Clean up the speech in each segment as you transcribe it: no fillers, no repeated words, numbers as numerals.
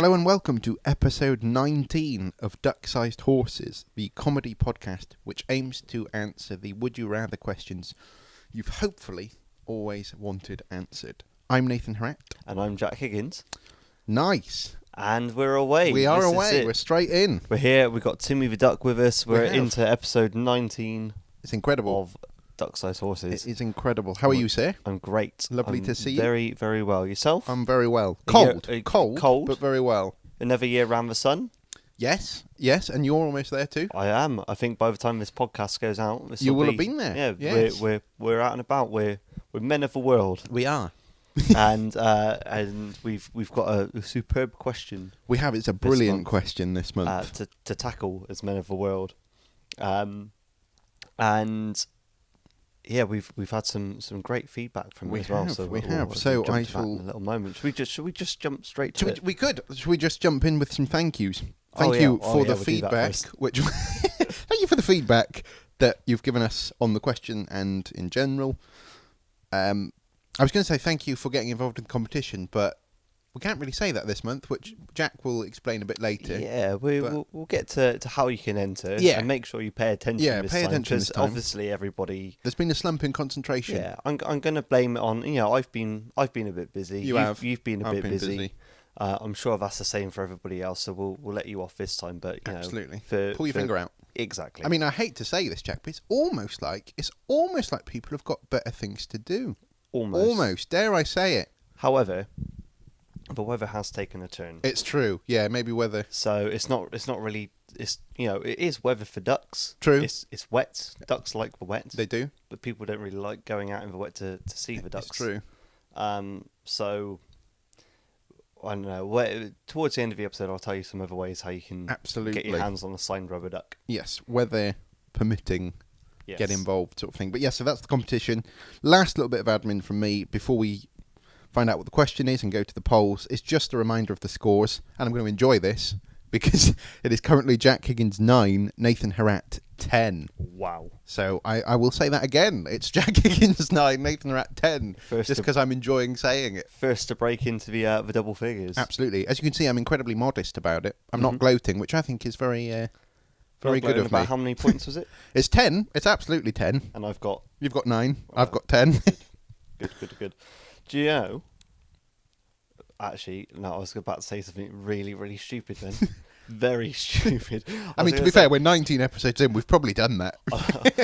Hello and welcome to episode 19 of Duck-Sized Horses, the comedy podcast which aims to answer the would you rather questions you've hopefully always wanted answered. I'm Nathan Haratt. And I'm Jack Higgins. Nice. And we're away. We are away. We're straight in. We're here. We've got Timmy the Duck with us. We're into episode 19. It's incredible. Of Duck-Sized Horses. It is incredible. How are you, sir? I'm great. Lovely to see you. Very, very well. Yourself? I'm very well. Cold, but very well. Another year around the sun? Yes, and you're almost there too. I am. I think by the time this podcast goes out, you will have been there. Yeah, yes. we're out and about. We're men of the world. We are. and we've got a superb question. We have. It's a brilliant question this month to tackle as men of the world. And yeah, we've had some great feedback from it as well. So we have. So I shall in a little moment. Should we just jump straight to it? We could. Should we just jump in with some thank yous? Thank you for the feedback. Which thank you for the feedback that you've given us on the question and in general. I was going to say thank you for getting involved in the competition, but we can't really say that this month, which Jack will explain a bit later. Yeah, we'll get to how you can enter. Yeah. And make sure you pay attention. Yeah, pay attention this time. Obviously everybody. There's been a slump in concentration. Yeah, I'm going to blame it on. I've been a bit busy. You've been a bit busy. I'm sure that's the same for everybody else. So we'll let you off this time. But absolutely, pull your finger out. Exactly. I mean, I hate to say this, Jack, but it's almost like people have got better things to do. Almost. Dare I say it? However, the weather has taken a turn. It's true. Yeah, maybe weather. So it's not really. It is weather for ducks. True. It's wet. Ducks like the wet. They do. But people don't really like going out in the wet to see the ducks. It's true. So I don't know. Towards the end of the episode, I'll tell you some other ways how you can get your hands on a signed rubber duck. Yes, weather permitting. Yes. Get involved, sort of thing. But yeah, so that's the competition. Last little bit of admin from me before we find out what the question is and go to the polls. It's just a reminder of the scores, and I'm going to enjoy this because it is currently Jack Higgins 9, Nathan Haratt 10. Wow. So I will say that again. It's Jack Higgins 9, Nathan Haratt 10, just because I'm enjoying saying it. First to break into the double figures. Absolutely. As you can see, I'm incredibly modest about it. I'm not gloating, which I think is very good of me. How many points was it? It's 10. It's absolutely 10. And You've got 9. I've got 10. Good. Do you know? Actually, no, I was about to say something really, really stupid then. Very stupid. I mean, to be fair, we're 19 episodes in. We've probably done that.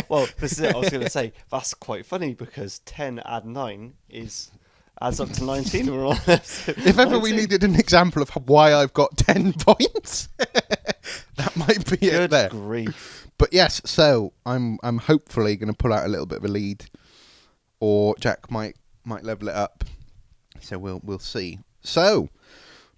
Well, this is it. I was going to say, that's quite funny because 10 add 9 adds up to 19. We're on if ever 19. We needed an example of why I've got 10 points, that might be it there. Good grief. But yes, so I'm hopefully going to pull out a little bit of a lead, or Jack might level it up. So we'll see. So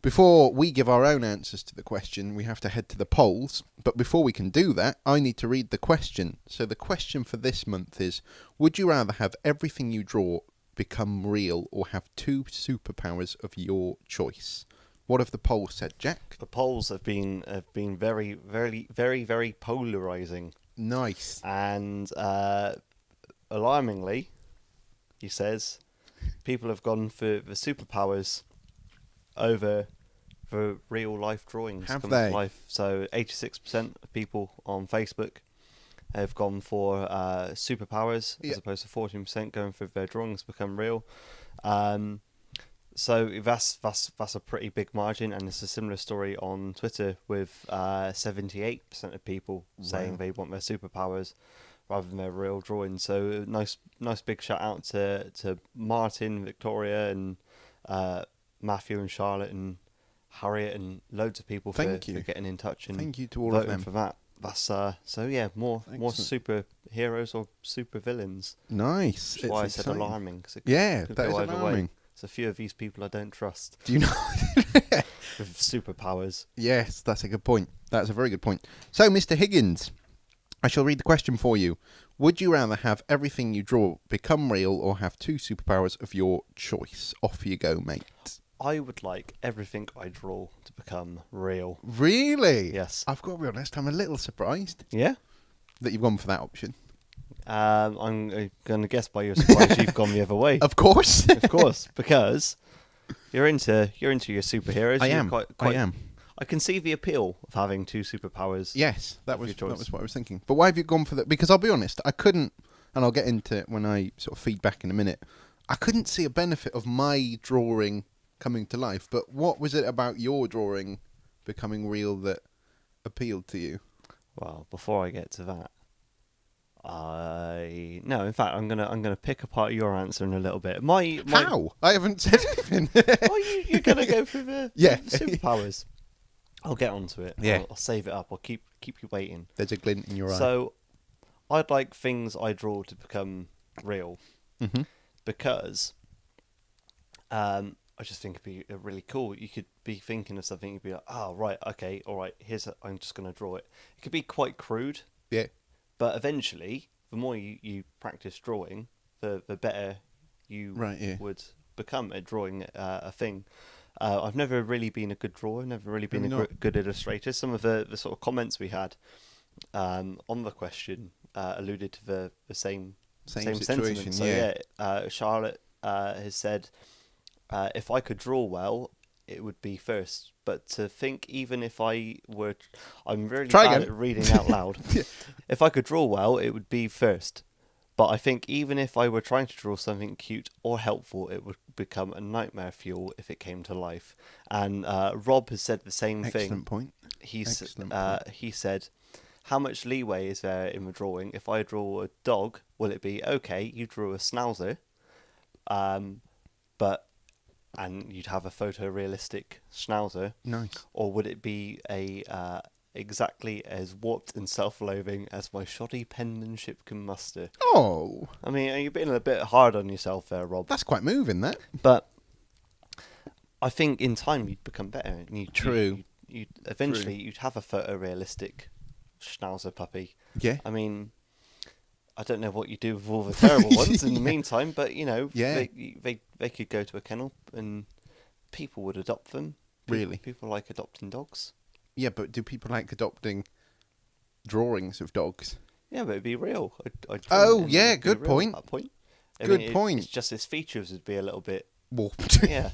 before we give our own answers to the question, we have to head to the polls. But before we can do that, I need to read the question. So the question for this month is: would you rather have everything you draw become real, or have 2 superpowers of your choice? What have the polls said, Jack? The polls have been very, very, very, very polarizing. Nice. And alarmingly, he says, people have gone for the superpowers over the real life drawings. Have they? Life. So 86% of people on Facebook have gone for superpowers, as opposed to 14% going for their drawings become real. So that's a pretty big margin, and it's a similar story on Twitter with 78% of people saying they want their superpowers rather than their real drawings. So nice big shout out to Martin, Victoria, and Matthew and Charlotte and Harriet and loads of people for getting in touch and thank you to all of them for that. That's so yeah, more superheroes or super villains. Nice. That's why I said alarming. Cause that is alarming. There's a few of these people I don't trust. Do you know? With superpowers. Yes, that's a good point. That's a very good point. So, Mr. Higgins, I shall read the question for you. Would you rather have everything you draw become real, or have 2 superpowers of your choice? Off you go, mate. I would like everything I draw to become real. Really? Yes. I've got to be honest, I'm a little surprised. Yeah? That you've gone for that option. I'm going to guess by your surprise you've gone the other way. Of course. Of course, because You're into your superheroes. I You're am. Quite, I am. I can see the appeal of having 2 superpowers. Yes, that of was your choice. what I was thinking. But why have you gone for that? Because I'll be honest, I couldn't, and I'll get into it when I sort of feed back in a minute. I couldn't see a benefit of my drawing coming to life. But what was it about your drawing becoming real that appealed to you? Well, before I get to that, no. In fact, I'm gonna pick apart your answer in a little bit. My How? I haven't said anything. Oh, you're gonna go through the Yeah. superpowers. I'll get onto it. Yeah. I'll save it up. I'll keep you waiting. There's a glint in your eye. So, I'd like things I draw to become real, Mm-hmm. because I just think it'd be really cool. You could be thinking of something, you'd be like, oh, right, okay, all right, I'm just going to draw it. It could be quite crude, Yeah. but eventually, the more you practice drawing, the better you would become at drawing a thing. I've never really been a good drawer, never really been a good illustrator. Some of the sort of comments we had on the question alluded to the same situation. sentiment. So Charlotte has said, if I could draw well, it would be first. But to think, even if I were, I'm really bad at reading out loud. Yeah. If I could draw well, it would be first. But I think even if I were trying to draw something cute or helpful, it would become a nightmare fuel if it came to life. And Rob has said the same thing. Excellent point. He said, how much leeway is there in the drawing? If I draw a dog, will it be, okay, you drew a schnauzer, and you'd have a photorealistic schnauzer? Nice. Or would it be a exactly as warped and self-loathing as my shoddy penmanship can muster? Oh. I mean, you're being a bit hard on yourself there, Rob. That's quite moving, that. But I think in time you'd become better. And True. You'd eventually you'd have a photorealistic schnauzer puppy. Yeah. I mean, I don't know what you do with all the terrible ones in the meantime, but they could go to a kennel and people would adopt them. Really? People like adopting dogs. Yeah, but do people like adopting drawings of dogs? Yeah, but it'd be real. Good point. Good point. It's just his features would be a little bit warped. Yeah,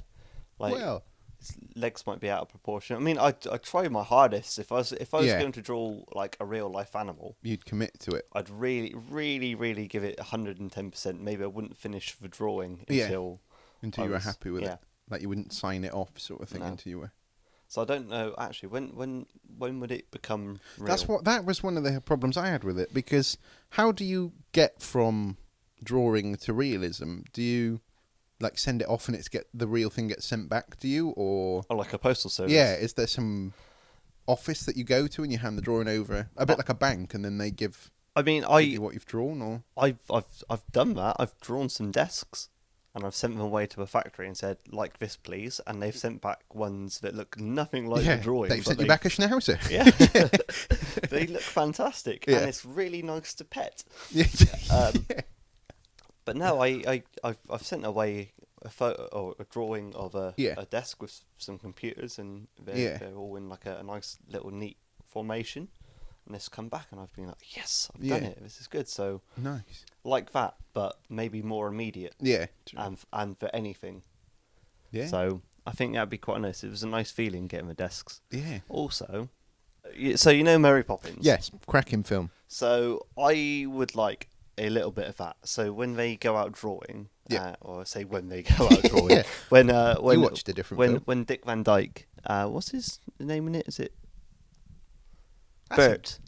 like well, his legs might be out of proportion. I mean, I try my hardest. If I was going to draw like a real life animal, you'd commit to it. I'd really, really, really give it 110%. Maybe I wouldn't finish the drawing until you were happy with it. Like you wouldn't sign it off, sort of thing, until you were. So I don't know actually when would it become real? That was one of the problems I had with it, because how do you get from drawing to realism? Do you like send it off and the real thing gets sent back to you, or like a postal service? Yeah, is there some office that you go to and you hand the drawing over, a bit like a bank, and then they give? I mean, give you what you've drawn, or I've done that. I've drawn some desks. And I've sent them away to a factory and said, like this, please. And they've sent back ones that look nothing like the drawing. They've sent you back a schnauzer. Yeah. They look fantastic. Yeah. And it's really nice to pet. But no, I've sent away a photo or a drawing of a desk with some computers, and they're all in like a nice little neat formation. And it's come back, and I've been like, yes, I've done it. This is good. So nice, like that, but maybe more immediate. Yeah, and for anything. Yeah. So I think that'd be quite nice. It was a nice feeling getting the desks. Yeah. Also, so you know Mary Poppins. Yes, cracking film. So I would like a little bit of that. So when they go out drawing, or say when they go out drawing, when you watched a different film. When Dick Van Dyke, what's his name in it? Is it? Bert.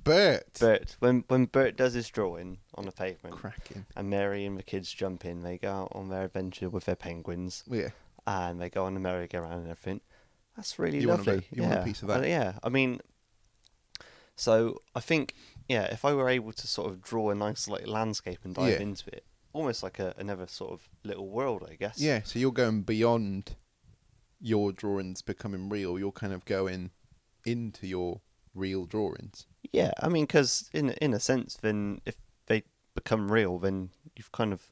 When Bert does his drawing on the pavement, cracking, and Mary and the kids jump in, they go out on their adventure with their penguins. Yeah. And they go on the merry-go-round and everything. That's really lovely. You want a piece of that? Yeah. I mean, so I think, if I were able to sort of draw a nice like landscape and dive into it, almost like another sort of little world, I guess. Yeah. So you're going beyond your drawings becoming real. You're kind of going into your real drawings. Yeah, I mean, because in a sense, then if they become real, then you've kind of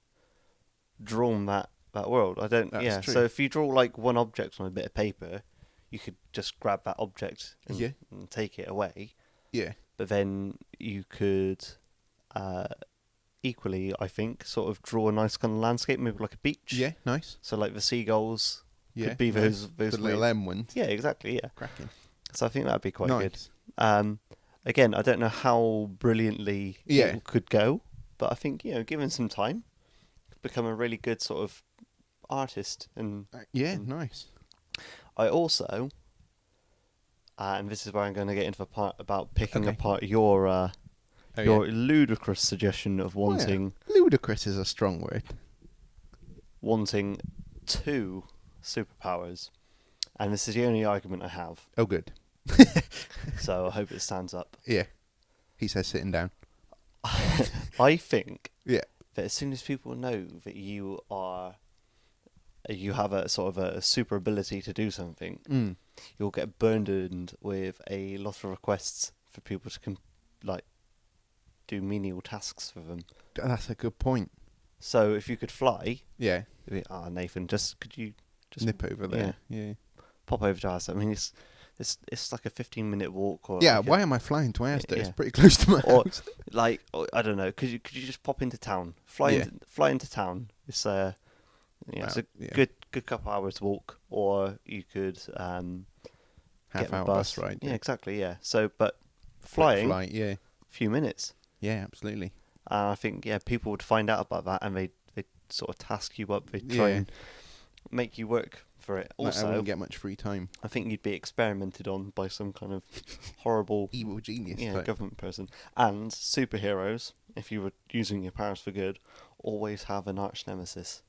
drawn that world. That's true. So if you draw like one object on a bit of paper, you could just grab that object and take it away. Yeah. But then you could equally, I think, sort of draw a nice kind of landscape, maybe like a beach. Yeah, nice. So like the seagulls Yeah, could be nice. those the little weird- M ones. Yeah, exactly. Yeah. Cracking. So I think that'd be quite Nice. good. Again, I don't know how brilliantly Yeah. it could go, but I think given some time, could become a really good sort of artist. And Yeah, nice. I also, and this is where I'm going to get into the part about picking Okay. apart your Oh, your ludicrous suggestion of Well, wanting ludicrous is a strong word. wanting 2 superpowers, and this is the only argument I have. Oh, good. So I hope it stands up. Yeah. He says sitting down. I think Yeah. that as soon as people know that you have a sort of a super ability to do something, Mm. you'll get burdened with a lot of requests for people to do menial tasks for them. That's a good point. So if you could fly, Yeah. you'd be, Nathan, could you just Nip over there. Yeah. pop over to us? I mean, it's like a 15-minute walk, or Yeah. like why am I flying to Asda? It's yeah. pretty close to my or house. I don't know. Could you just pop into town? Fly into town. It's it's a Yeah. good couple hours walk, or you could get Half the hour bus. bus ride. Yeah, exactly. Yeah. So, but flying, Flight, yeah. a few minutes. Yeah, absolutely. I think people would find out about that, and they sort of task you up. They try Yeah. and make you work for it. I Also, wouldn't get much free time. I think you'd be experimented on by some kind of horrible Evil genius. type. government person. And superheroes, if you were using your powers for good, always have an arch nemesis.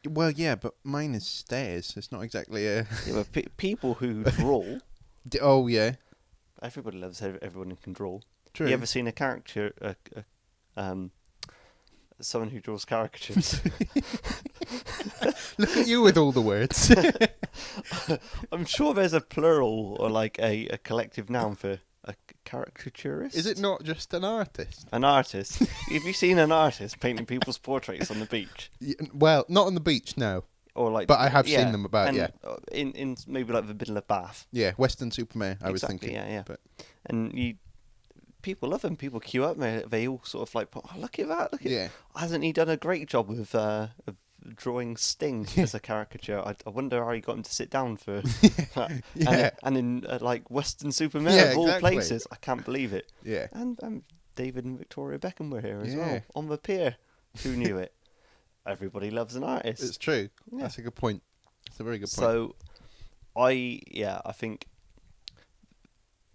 Well, yeah, but mine is stairs. It's not exactly a. Yeah, but people who draw, Oh yeah. everybody loves everyone who can draw. True. You ever seen a caricature, someone who draws caricatures? Look at you with all the words. I'm sure there's a plural or like a collective noun for a caricaturist. Is it not just an artist? An artist. Have you seen an artist painting people's portraits on the beach? Well, not on the beach, no. Or like, But I have seen them about, and yeah. In maybe like the middle of Bath. Yeah, Western Superman. I was Exactly, thinking. yeah. But And people love them. People queue up. They all sort of like, oh, look at that. yeah, Hasn't he done a great job of drawing Sting as a caricature? I wonder how he got him to sit down for that. Yeah. And in like Western Superman Yeah, of all exactly. places, I can't believe it. yeah, And David and Victoria Beckham were here as Yeah. well on the pier. Who knew it? Everybody loves an artist. it's true. Yeah. That's a good point. It's a very good point. So, I think.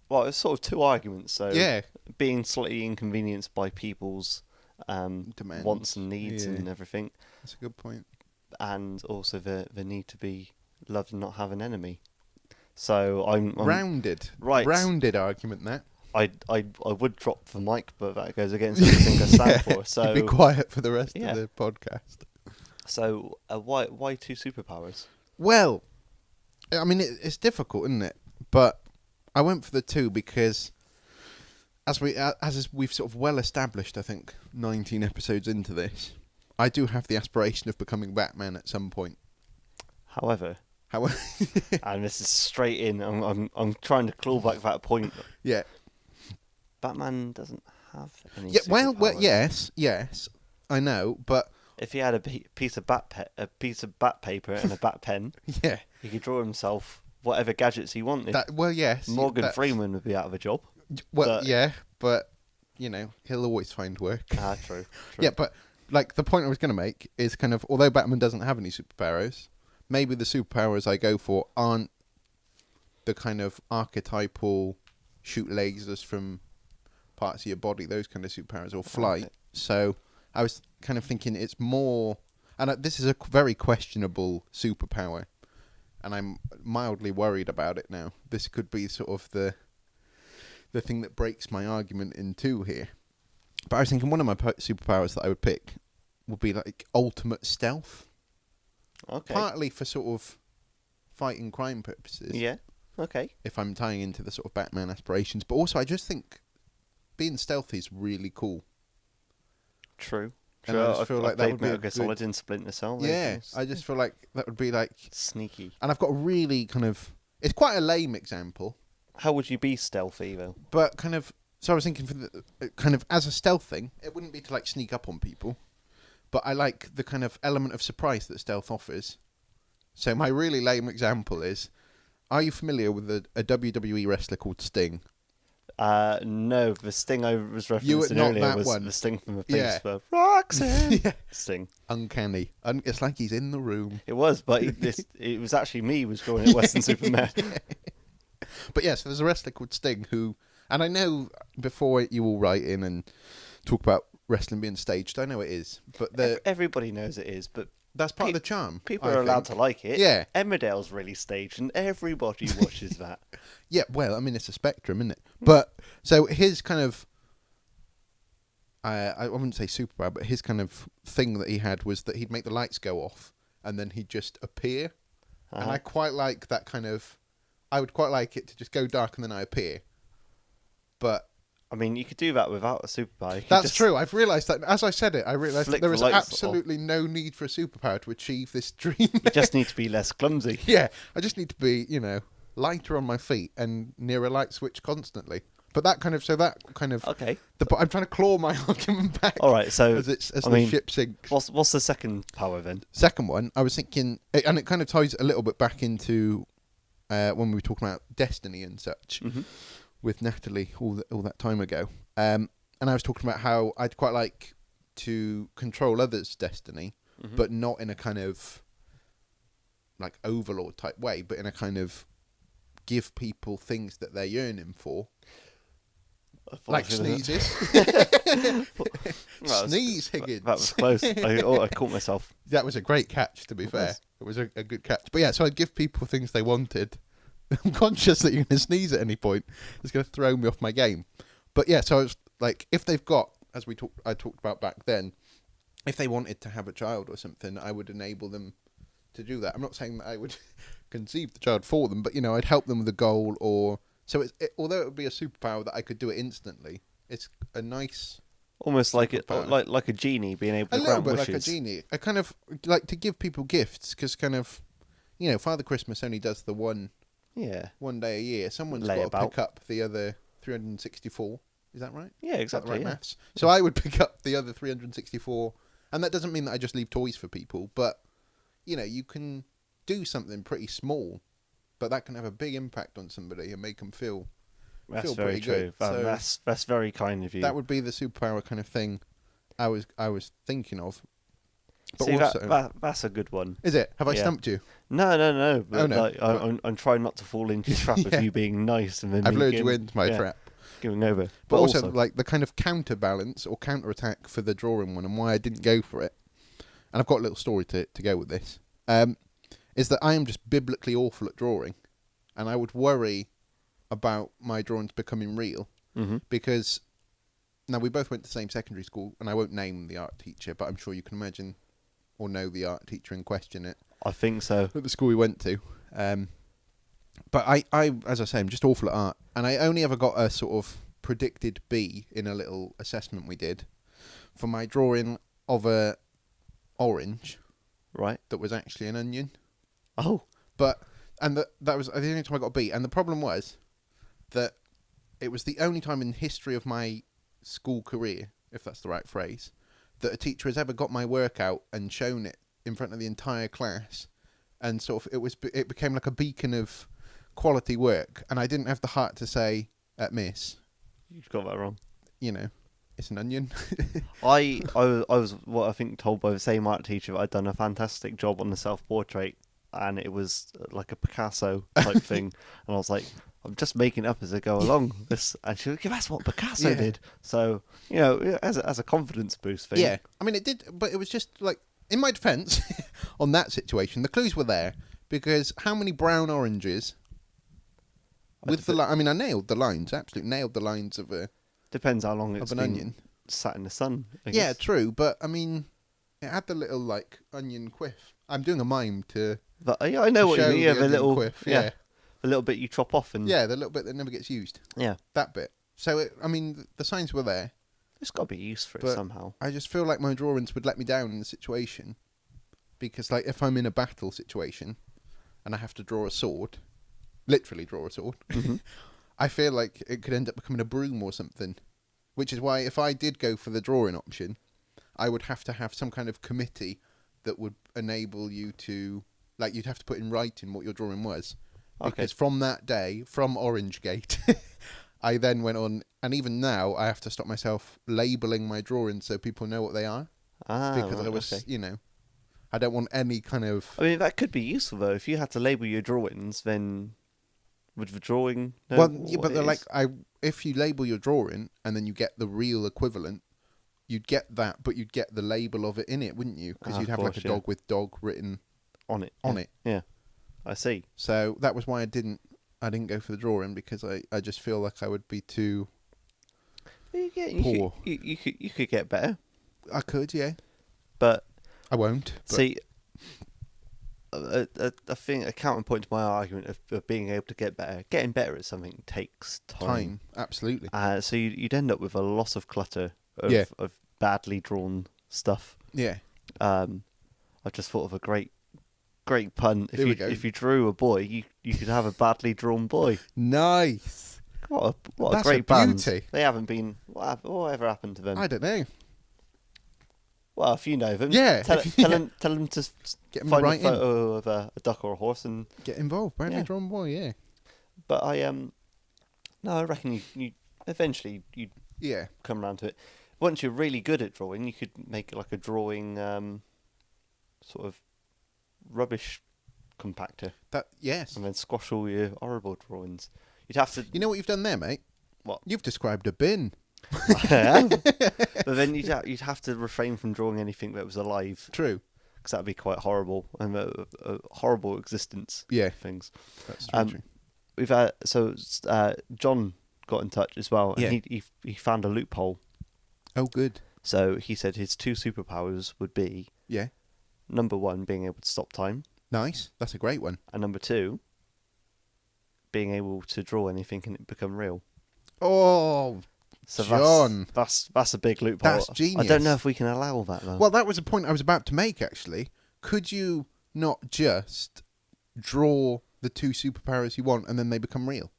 Well, it's sort of 2 arguments. So, yeah, being slightly inconvenienced by people's Demands. wants and needs Yeah. and everything, that's a good point. and also the need to be loved and not have an enemy. So I'm Rounded, right. Rounded argument. That I would drop the mic, but that goes against everything I stand for. So be quiet for the rest Yeah. of the podcast. So why 2 superpowers? Well, I mean, it's difficult, isn't it? But I went for the 2 because, as we've sort of well established, I think 19 episodes into this, I do have the aspiration of becoming Batman at some point. However, However, and this is straight in. I'm trying to claw back that point. yeah, Batman doesn't have any. yeah. Well, superpowers. yes, I know, but If he had a piece of bat paper and a bat pen, yeah, he could draw himself whatever gadgets he wanted. yes, Morgan that- Freeman would be out of a job. Well, but- yeah, but you know, he'll always find work. True. Yeah, but like the point I was going to make is kind of, although Batman doesn't have any superpowers, maybe the superpowers I go for aren't the kind of archetypal shoot lasers from parts of your body, those kind of superpowers, or flight. Okay. So I was kind of thinking it's more, and this is a very questionable superpower, and I'm mildly worried about it now. This could be sort of the thing that breaks my argument in 2 here. But I was thinking one of my superpowers that I would pick would be like ultimate stealth. Okay. Partly for sort of fighting crime purposes. Yeah. Okay. If I'm tying into the sort of Batman aspirations. But also I just think being stealthy is really cool. True. And I just feel like that played would be Metal a Gear good- Solid in Splinter Cell. Yeah. I just feel like that would be like... Sneaky. And I've got a really kind of... It's quite a lame example. How would you be stealthy though? But kind of... So I was thinking for the kind of as a stealth thing, it wouldn't be to like sneak up on people. But I like the kind of element of surprise that stealth offers. So my really lame example is, are you familiar with a WWE wrestler called Sting? No, the Sting I was You were referencing not earlier that was one. the Sting from the Yeah. Face for Roxanne. Yeah. Sting. Uncanny. It's like he's in the room. It was, but it was actually me who was drawing it Western Superman. But yes, there's a wrestler called Sting who, and I know before you all write in and talk about wrestling being staged, I know it is, but Everybody knows it is, but that's part of the charm. people I are allowed think. to like it. Yeah. Emmerdale's really staged, and everybody watches that. Yeah, well, I mean, it's a spectrum, isn't it? But, so his kind of, I wouldn't say superpower, but his kind of thing that he had was that he'd make the lights go off, and then he'd just appear. And I quite like that kind of, I would quite like it to just go dark and then I appear. But I mean, you could do that without a superpower. that's true. I've realised that, as I said it, I realised that flick there the is lights absolutely no need for a superpower to achieve this dream. You just need to be less clumsy. Yeah, I just need to be, lighter on my feet and near a light switch constantly. But that kind of, Okay. I'm trying to claw my argument back. All right, so as the ship sinks. What's the second power then? Second one, I was thinking, and it kind of ties a little bit back into when we were talking about Destiny and such with Natalie all that time ago. And I was talking about how I'd quite like to control others' destiny, but not in a kind of like overlord type way, but in a kind of give people things that they're yearning for. Like sneezes. Sneeze, Higgins. That was close. I caught myself. That was a great catch, to be fair. It was a good catch. But yeah, so I'd give people things they wanted. I'm conscious that you're going to sneeze at any point. It's going to throw me off my game. But yeah, so I was like, if they've got, as I talked about back then, if they wanted to have a child or something, I would enable them to do that. I'm not saying that I would conceive the child for them, but I'd help them with a goal or... So although it would be a superpower that I could do it instantly, it's a nice... Almost like like a genie being able to grant wishes. A little bit like a genie. I kind of like to give people gifts because kind of, Father Christmas only does the one day a year. Someone's got to pick up the other 364. Is that right? Yeah, exactly. Is that the right maths? So I would pick up the other 364, and that doesn't mean that I just leave toys for people, but, you can do something pretty small, but that can have a big impact on somebody and make them feel very true. So that's very kind of you. That would be the superpower kind of thing I was thinking of. But see, also, that's a good one. Is it? Have I stumped you? No. But no. I'm trying not to fall into the trap of you being nice and then I've lured you into my trap. Giving over. But also, like the kind of counterbalance or counterattack for the drawing one and why I didn't go for it. And I've got a little story to go with this. Is that I am just biblically awful at drawing, and I would worry about my drawings becoming real because now we both went to the same secondary school, and I won't name the art teacher, but I'm sure you can imagine or know the art teacher in question I think so. at the school we went to. But I, as I say, I'm just awful at art, and I only ever got a sort of predicted B in a little assessment we did for my drawing of a orange, right? That was actually an onion. Oh, that was the only time I got a B, and the problem was that it was the only time in the history of my school career, if that's the right phrase, that a teacher has ever got my work out and shown it in front of the entire class, and sort of it became like a beacon of quality work, and I didn't have the heart to say, Miss, you've got that wrong. It's an onion. I was what I think told by the same art teacher that I'd done a fantastic job on the self-portrait, and it was like a Picasso type thing, and I was like, I'm just making it up as I go along. And she was like, that's what Picasso did. So as a confidence boost thing. Yeah, I mean it did, but it was just like, in my defence, on that situation, the clues were there because how many brown oranges? With I nailed the lines. Absolutely nailed the lines of a. Depends how long it's an been onion sat in the sun. Yeah, true, but I mean, it had the little like onion quiff. I'm doing a mime to. But I know what you mean. Yeah, the little quiff. Yeah, the little bit you chop off and. Yeah, the little bit that never gets used. Yeah, that bit. So the signs were there. There's got to be use for it somehow. I just feel like my drawings would let me down in the situation, because like if I'm in a battle situation, and I have to draw a sword. Literally draw a sword. I feel like it could end up becoming a broom or something, which is why if I did go for the drawing option, I would have to have some kind of committee that would enable you to Like, you'd have to put in writing what your drawing was. Okay. Because from that day, from Orangegate, I then went on, and even now, I have to stop myself labelling my drawings so people know what they are. Because right, I was, okay. you know, I don't want any kind of... I mean, that could be useful, though. If you had to label your drawings, then would the drawing know Well, yeah, what but it they're is? like, if you label your drawing and then you get the real equivalent, you'd get that, but you'd get the label of it in it, wouldn't you? Because you'd have like a dog with dog written on it. on it. Yeah, I see. So that was why I didn't go for the drawing, because I just feel like I would be too poor. You could get better, I could, yeah. but I won't. But see, I think a counterpoint to my argument of being able to get better, getting better at something takes time. Absolutely. So you'd end up with a lot of clutter of, Yeah. of badly drawn stuff. Yeah. I just thought of a great pun. Here we go. If you drew a boy, you could have a badly drawn boy. Nice. What a That's great a band. beauty. They haven't been. Whatever happened to them? I don't know. Well, if you know them, Yeah, tell them to Get 'em find right a photo of a duck or a horse, and Get involved. Badly Yeah. drawn boy, yeah. but no, I reckon you eventually you Yeah. come around to it. Once you're really good at drawing, you could make like a drawing sort of rubbish compactor, Yes. and then squash all your horrible drawings. You'd have to. You know what you've done there, mate? What? You've described a bin. But then you'd have to refrain from drawing anything that was alive, True. because that'd be quite horrible, and a horrible existence. Yeah. Of things. That's true. We've had John got in touch as well, and Yeah. he found a loophole. Oh, good. So he said his 2 superpowers would be Yeah. number 1, being able to stop time, Nice. That's a great one. and number 2, being able to draw anything and it become real. Oh, So John. that's a big loophole. That's genius. I don't know if we can allow that though. well, that was a point I was about to make, actually. Could you not just draw the 2 superpowers you want and then they become real?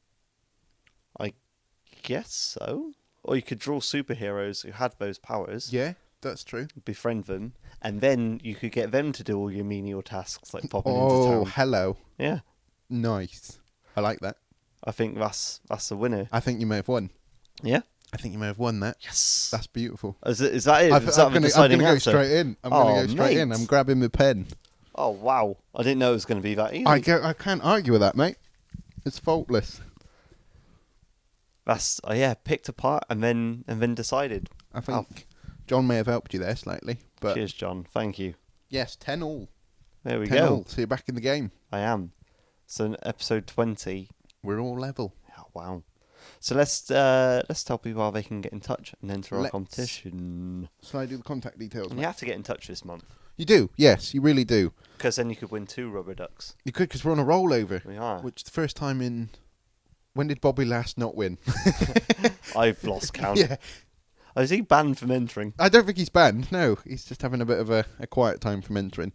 I guess so. Or you could draw superheroes who had those powers, Yeah, that's true. befriend them, and then you could get them to do all your menial tasks like popping into Oh, town. hello. Yeah, Nice. I like that. I think that's a winner. I think you may have won. Yeah. I think you may have won that. Yes. That's beautiful. Is that it? I'm Is that the going deciding to go answer? straight in. I'm Oh, going to go straight in. mate. I'm grabbing the pen. Oh wow! I didn't know it was going to be that easy. I can't argue with that, mate. It's faultless. That's picked apart and then decided. I think John may have helped you there slightly. But Cheers, John. Thank you. yes, 10 all. There we 10 go. all. So you're back in the game. I am. So in episode 20. We're all level. Oh, wow. So let's tell people how they can get in touch and enter our Let's. competition. Shall I do the contact details? And mate? you have to get in touch this month, You do. Yes, you really do. because then you could win 2 rubber ducks. You could, because we're on a rollover. We are. Which the first time in... When did Bobby last not win? I've lost count. Yeah. Is he banned from entering? I don't think he's banned. No, he's just having a bit of a quiet time from entering.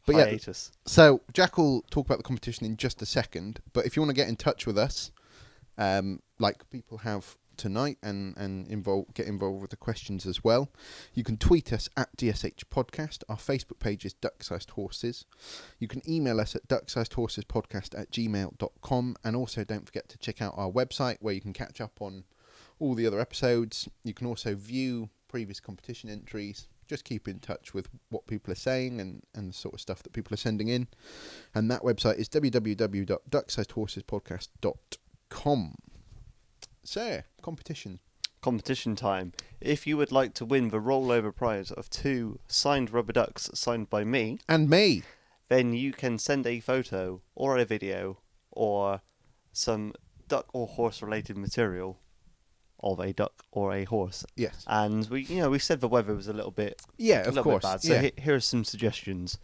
But yeah, Hiatus. so Jack will talk about the competition in just a second. But if you want to get in touch with us, like people have tonight, and get involved with the questions as well, you can tweet us at DSH Podcast. Our Facebook page is Duck-Sized Horses. You can email us at ducksizedhorsespodcast@gmail.com. And also don't forget to check out our website where you can catch up on all the other episodes. You can also view previous competition entries. Just keep in touch with what people are saying and the sort of stuff that people are sending in. And that website is www.ducksizedhorsespodcast.com. So, competition. Competition time. If you would like to win the rollover prize of 2 signed rubber ducks signed by me, And me. then you can send a photo or a video or some duck or horse related material of a duck or a horse. Yes. And we said the weather was a little bit Yeah, a of little course. bit bad. So yeah. here are some suggestions.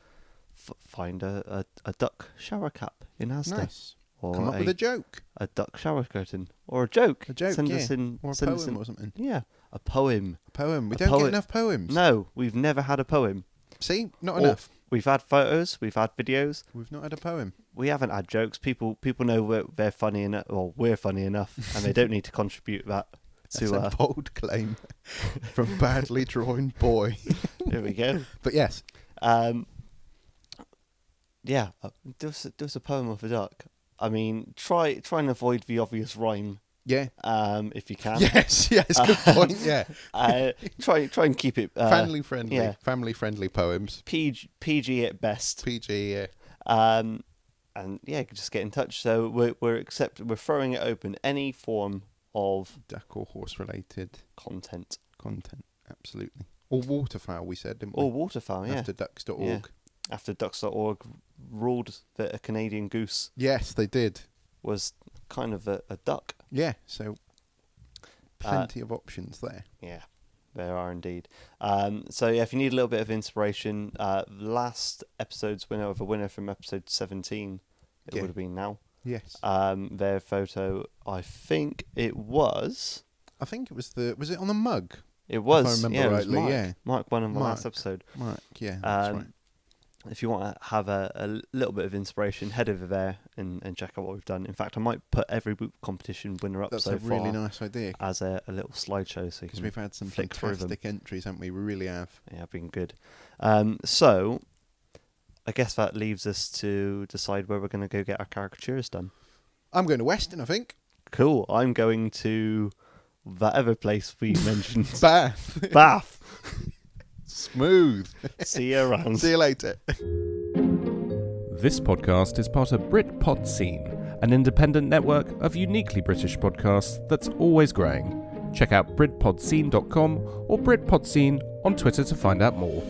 Find a duck shower cap in Asda. Nice. Or Come up with a joke. a duck shower curtain or a joke. A joke, Send yeah. us in, Or a send us poem in- or something. Yeah, a poem. A poem. We A don't poet- get enough poems. No, we've never had a poem. See? Not Or- enough. We've had photos, we've had videos. We've not had a poem. We haven't had jokes. People know they're funny enough. Well, we're funny enough, and they don't need to contribute that That's to. a bold claim from badly drawn boy. There we go. But yes. Yeah, do us a poem of a duck. I mean, try and avoid the obvious rhyme. Yeah. If you can. Yes. Good point. Yeah. Try and keep it Family friendly. yeah. Family friendly poems. PG at best. PG. Yeah. And yeah, just get in touch. So we're throwing it open. Any form of Duck or horse related content. Absolutely. Or waterfowl, we said, didn't we? Or waterfowl, yeah. Afterducks.org. Yeah. Afterducks.org ruled that a Canadian goose Yes, they did. was kind of a duck. Yeah, so plenty of options there. Yeah, there are indeed. So yeah, if you need a little bit of inspiration, last episode's winner from episode 17, it would have been now. Yes. Their photo, I think it was. Was it on the mug? It was. If I remember rightly, Mark. yeah. Mark won on the last episode. Mark, yeah, that's right. If you want to have a little bit of inspiration, head over there and check out what we've done. In fact, I might put every boot competition winner up That's so a far. really nice idea. As a little slideshow, so because we've had some flick through them. fantastic entries, haven't we? We really have. Yeah, been good. So, I guess that leaves us to decide where we're going to go get our caricatures done. I'm going to Weston, I think. Cool. I'm going to that other place we mentioned. Bath. Smooth. See you around. See you later. This podcast is part of Britpod Scene, an independent network of uniquely British podcasts that's always growing. Check out BritpodScene.com or Britpod Scene on Twitter to find out more.